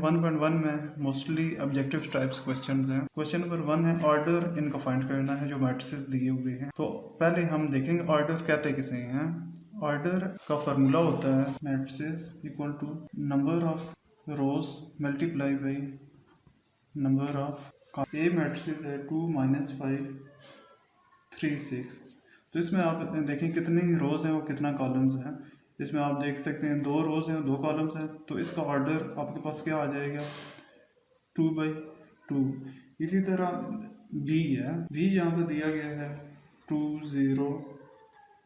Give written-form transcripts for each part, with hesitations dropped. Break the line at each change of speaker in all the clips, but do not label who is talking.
1.1 में mostly objective types questions हैं। Question number 1 है ऑर्डर इनका फाइंड करना है जो मैट्रिसेस दिए हुए हैं। तो पहले हम देखेंगे ऑर्डर कहते किसे हैं। ऑर्डर का फार्मूला होता है matrices equal to number of rows multiply by number of a matrices है 2 - 5 3 6। तो इसमें आप देखें कितनी रोज हैं और कितना कॉलम्स हैं। इसमें आप देख सकते हैं 2 रोज हैं 2 कॉलम्स हैं, तो इसका ऑर्डर आपके पास क्या आ जाएगा 2/2। इसी तरह बी है, बी यहाँ पर दिया गया है 2 0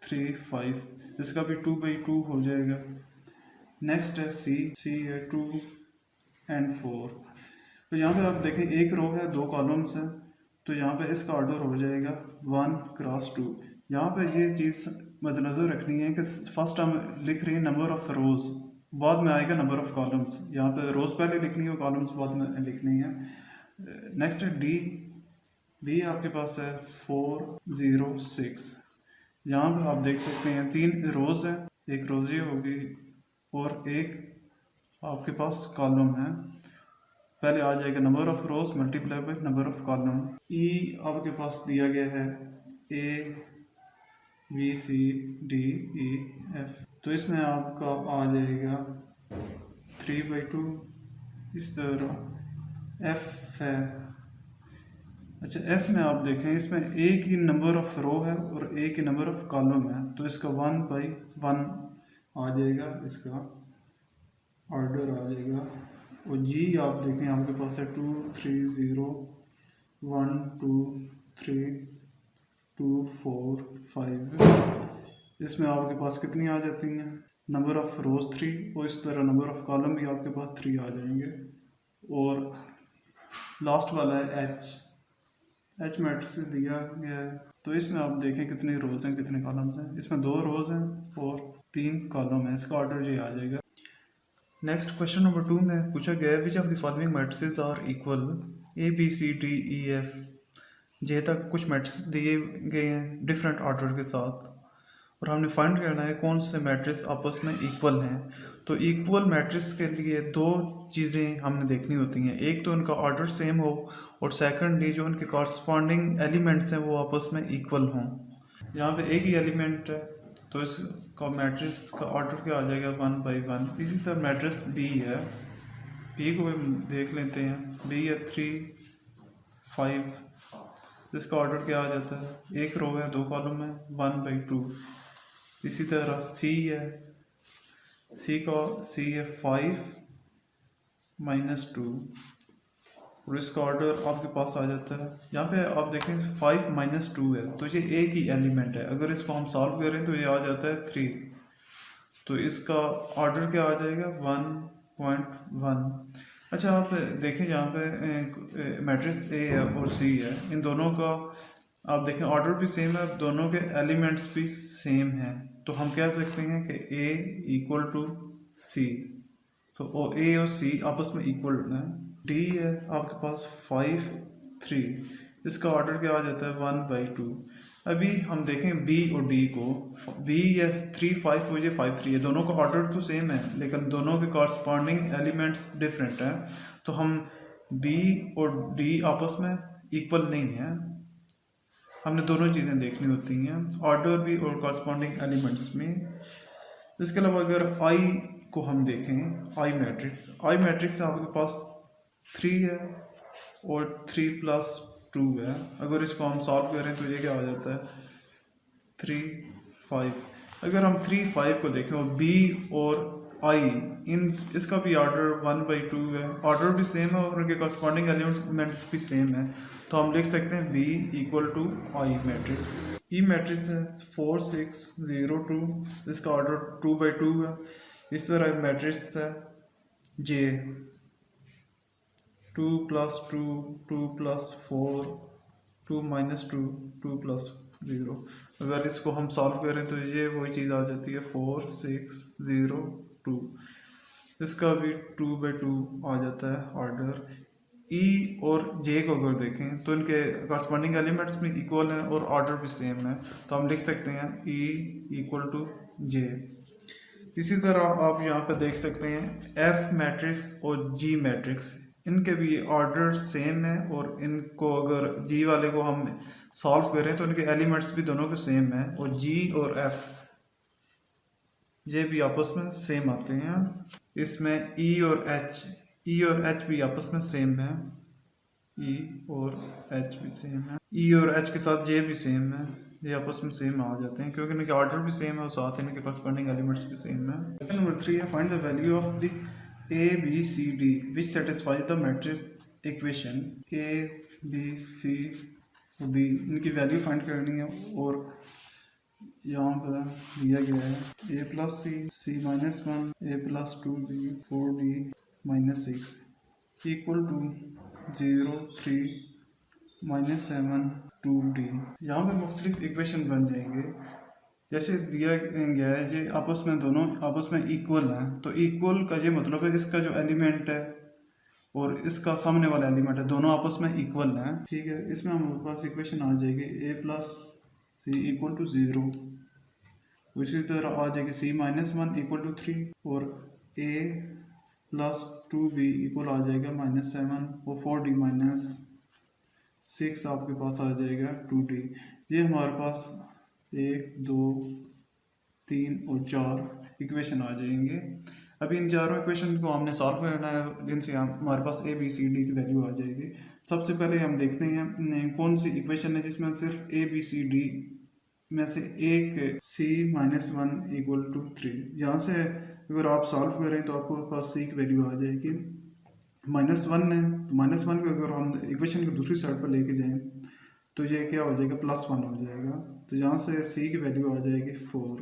3 5, इसका भी 2/2 हो जाएगा। नेक्स्ट है सी है 2 और 4। तो यहाँ पे आप देखें एक रो है 2 कॉलम्स हैं, तो यहाँ पे इसका ऑर्डर हो जाएगा 1 क्रॉस 2। यहाँ पे ये चीज़ मद्देनज़र रखनी है कि फर्स्ट हम लिख रहे हैं नंबर ऑफ रोज़, बाद में आएगा नंबर ऑफ कॉलम्स। यहाँ पे रोज़ पहले लिखनी है और कॉलम्स बाद में लिखनी है। नेक्स्ट है डी आपके पास है 4 0 6। यहाँ पे आप देख सकते हैं 3 रोज़ हैं, एक रोज़ ये होगी और एक आपके पास कॉलम है। पहले आ जाएगा number of rows multiply by number of column. ई आपके पास दिया गया है A B C D E F, तो इसमें आपका आ जाएगा 3/2। इस तरह एफ है। अच्छा एफ में आप देखें इसमें एक ही नंबर ऑफ रो है और एक ही नंबर ऑफ कॉलम है, तो इसका 1/1 आ जाएगा, इसका ऑर्डर आ जाएगा। और जी आप देखें आपके पास है 2 3 0 1 2 3 2 4 5। इसमें आपके पास कितनी आ जाती हैं नंबर ऑफ रोज 3 और इस तरह नंबर ऑफ कॉलम भी आपके पास 3 आ जाएंगे। और लास्ट वाला है एच मैट्रिक्स दिया गया है, तो इसमें आप देखें कितने रोज हैं कितने कॉलम्स हैं। इसमें 2 रोज हैं और 3 कॉलम है, इसका ऑर्डर ये आ जाएगा। नेक्स्ट क्वेश्चन नंबर 2 में पूछा गया है which of the following matrices are equal A B C D E F J तक कुछ मैट्रिक्स दिए गए हैं डिफरेंट ऑर्डर के साथ, और हमने फाइंड करना है कौन से मैट्रिक्स आपस में इक्वल हैं। तो इक्वल मैट्रिक्स के लिए 2 चीज़ें हमने देखनी होती हैं, एक तो उनका ऑर्डर सेम हो और सेकंडली जो उनके कॉरस्पॉन्डिंग एलिमेंट्स हैं वो आपस में इक्वल हों। यहाँ पे एक ही एलिमेंट है तो इसका मैट्रिक्स का ऑर्डर क्या आ जाएगा 1/1। इसी तरह मैट्रिक्स बी है, बी को भी देख लेते हैं। बी है 3 5, इसका ऑर्डर क्या आ जाता है, एक रो है 2 कॉलम है 1/2। इसी तरह सी है, सी है 5 - 2 और इसका ऑर्डर आपके पास आ जाता है। यहाँ पे आप देखें 5 - 2 है, तो ये एक ही एलिमेंट है। अगर इसको हम सॉल्व करें तो ये आ जाता है 3, तो इसका ऑर्डर क्या आ जाएगा 1.1। अच्छा आप देखें यहाँ पे मैट्रिक्स ए है और सी है, इन दोनों का आप देखें ऑर्डर भी सेम है, दोनों के एलिमेंट्स भी सेम हैं, तो हम कह सकते हैं कि ए इक्वल टू सी। तो ए और सी आपस में इक्वल है। डी है आपके पास 5 3, इसका ऑर्डर क्या आ जाता है 1/2। अभी हम देखें बी और डी को, बी है 3 5 और ये 5 3 है, दोनों का ऑर्डर तो सेम है लेकिन दोनों के कॉरस्पॉन्डिंग एलिमेंट्स डिफरेंट हैं, तो हम बी और डी आपस में इक्वल नहीं है। हमने दोनों चीज़ें देखनी होती हैं, ऑर्डर भी और कॉरस्पॉन्डिंग एलिमेंट्स में। इसके अलावा अगर आई को हम देखें, आई मैट्रिक्स आपके पास 3 है और 3 + 2 है। अगर इसको हम सॉल्व करें तो ये क्या आ जाता है 3 5। अगर हम 3 5 को देखें और बी और आई इसका भी ऑर्डर 1/2 है, ऑर्डर भी सेम है और उनके कॉरस्पॉन्डिंग एलिमेंट्स भी सेम है, तो हम लिख सकते हैं B equal to I matrix. E matrix है 4 6 0 2, इसका ऑर्डर 2/2 है। इस तरह मैट्रिक्स है जे 2 + 2 2 + 4 2 - 2 2 + 0। अगर इसको हम सॉल्व करें तो ये वही चीज़ आ जाती है 4 6 0 2, इसका भी 2/2 आ जाता है ऑर्डर। ई और जे को अगर देखें तो इनके कॉरस्पॉन्डिंग एलिमेंट्स भी इक्वल हैं और ऑर्डर भी सेम है, तो हम लिख सकते हैं ई इक्वल टू जे। इसी तरह आप यहाँ पे देख सकते हैं एफ मैट्रिक्स और जी मैट्रिक्स, इनके भी ऑर्डर सेम है और इनको अगर जी वाले को हम सॉल्व करें तो इनके एलिमेंट्स भी दोनों के सेम है और जी और एफ ये भी आपस में सेम आते हैं। इसमें ई और एच भी आपस में सेम है, ई और एच भी सेम है, ई और एच के साथ जे भी सेम है, ये आपस में सेम आ जाते हैं क्योंकि इनके ऑर्डर भी सेम है और साथ इनके करस्पॉन्डिंग एलिमेंट्स भी सेम है। क्वेश्चन नंबर 3 है find the value of the A B C D which satisfies the matrix equation A B C D, इनकी वैल्यू फाइंड करनी है और यहाँ पर दिया गया है A plus C minus one, A plus two B, 4d minus 6 equal to 0, 3, -7, 2d। यहाँ पे मुख्तलिफ इक्वेशन बन जाएंगे जैसे दिया गया है ये आपस में दोनों आपस में इक्वल हैं, तो इक्वल का ये मतलब है इसका जो एलिमेंट है और इसका सामने वाला एलिमेंट है दोनों आपस में इक्वल हैं, ठीक है। इसमें हमारे पास इक्वेशन आ जाएगी ए प्लस सी इक्वल टू 0, उसी तरह आ जाएगी सी माइनस वन इक्वल टू 3 और ए प्लस 2b इक्वल आ जाएगा -7 और 4d माइनस 6 आपके पास आ जाएगा 2d। ये हमारे पास 1, 2, 3 और 4 इक्वेशन आ जाएंगे। अभी इन चारों इक्वेशन को हमने सॉल्व करना है जिनसे हमारे पास ए बी सी डी की वैल्यू आ जाएगी। सबसे पहले हम देखते हैं कौन सी इक्वेशन है जिसमें सिर्फ ए बी सी डी में से एक c minus one equal to 3। यहाँ से अगर आप सॉल्व करें तो आपको पास c की वैल्यू आ जाएगी -1 है, -1 को अगर हम इक्वेशन की दूसरी साइड पर लेके जाएं तो ये क्या हो जाएगा +1 हो जाएगा, तो यहाँ से c की वैल्यू आ जाएगी 4।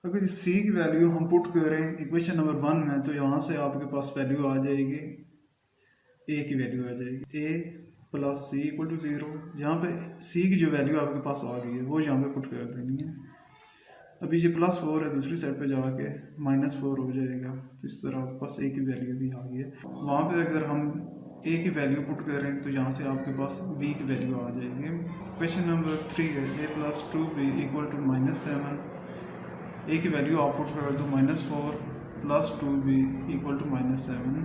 अगर इस c की वैल्यू हम पुट करें इक्वेशन नंबर 1 में तो यहाँ से आपके पास वैल्यू आ जाएगी a की वैल्यू आ जाएगी a plus C equal to 0। यहाँ पे c की जो वैल्यू आपके पास आ गई है वो यहाँ पे पुट कर देनी है। अभी ये +4 है, दूसरी साइड पे जाके -4 हो जाएगा, तो इस तरह आपके पास a की वैल्यू भी आ गई है। वहाँ पे अगर हम a की वैल्यू पुट करें तो यहाँ से आपके पास b की वैल्यू आ जाएगी। क्वेश्चन नंबर 3 है a plus 2b equal to -7, a की वैल्यू आप पुट कर दो -4 प्लस 2b इक्वल टू -7।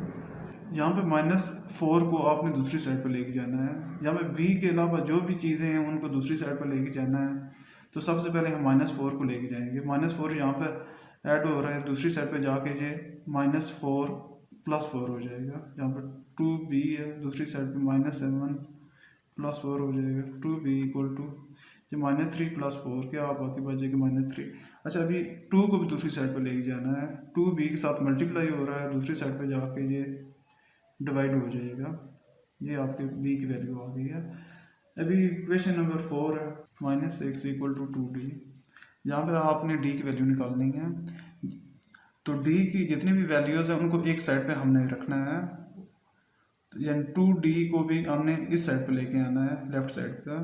यहाँ पे -4 को आपने दूसरी साइड पर लेके जाना है। यहाँ पे b के अलावा जो भी चीज़ें हैं उनको दूसरी साइड पर लेके जाना है, तो सबसे पहले हम -4 को लेके जाएंगे। -4 यहाँ पे ऐड हो रहा है, दूसरी साइड पे जाके ये -4 + 4 हो जाएगा। यहाँ पर 2b है, दूसरी साइड पे -7 + 4 हो जाएगा, 2b इक्वल टू ये -3 + 4 क्या आप बाकी बचेगा -3। अच्छा अभी 2 को भी दूसरी साइड पर लेके जाना है, 2b के साथ मल्टीप्लाई हो रहा है, दूसरी साइड पर जाके ये डिवाइड हो जाएगा, ये आपके b की वैल्यू आ गई है। अभी क्वेश्चन नंबर 4 है -6 इक्वल टू 2d। यहाँ पे आपने d की वैल्यू निकालनी है, तो d की जितनी भी वैल्यूज़ है उनको एक साइड पे हमने रखना है, यानी 2d को भी हमने इस साइड पे लेके आना है, लेफ्ट साइड पे।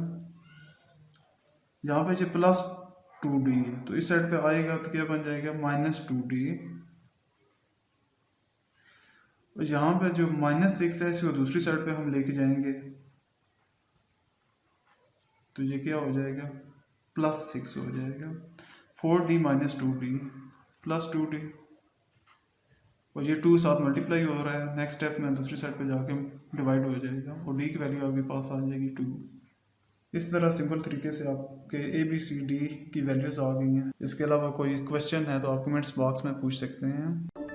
यहाँ पे ये +2d है तो इस साइड पे आएगा तो क्या बन जाएगा -2d। यहाँ पे जो -6 है इसको दूसरी साइड पे हम लेके जाएंगे तो ये क्या हो जाएगा +6 हो जाएगा, 4d - 2d + 2d और ये 2 साथ मल्टीप्लाई हो रहा है, नेक्स्ट स्टेप में दूसरी साइड पे जाके डिवाइड हो जाएगा और d की वैल्यू आपके पास आ जाएगी 2। इस तरह सिंपल तरीके से आपके a b c d की वैल्यूज़ आ गई हैं। इसके अलावा कोई क्वेश्चन है तो आप कमेंट्स बॉक्स में पूछ सकते हैं।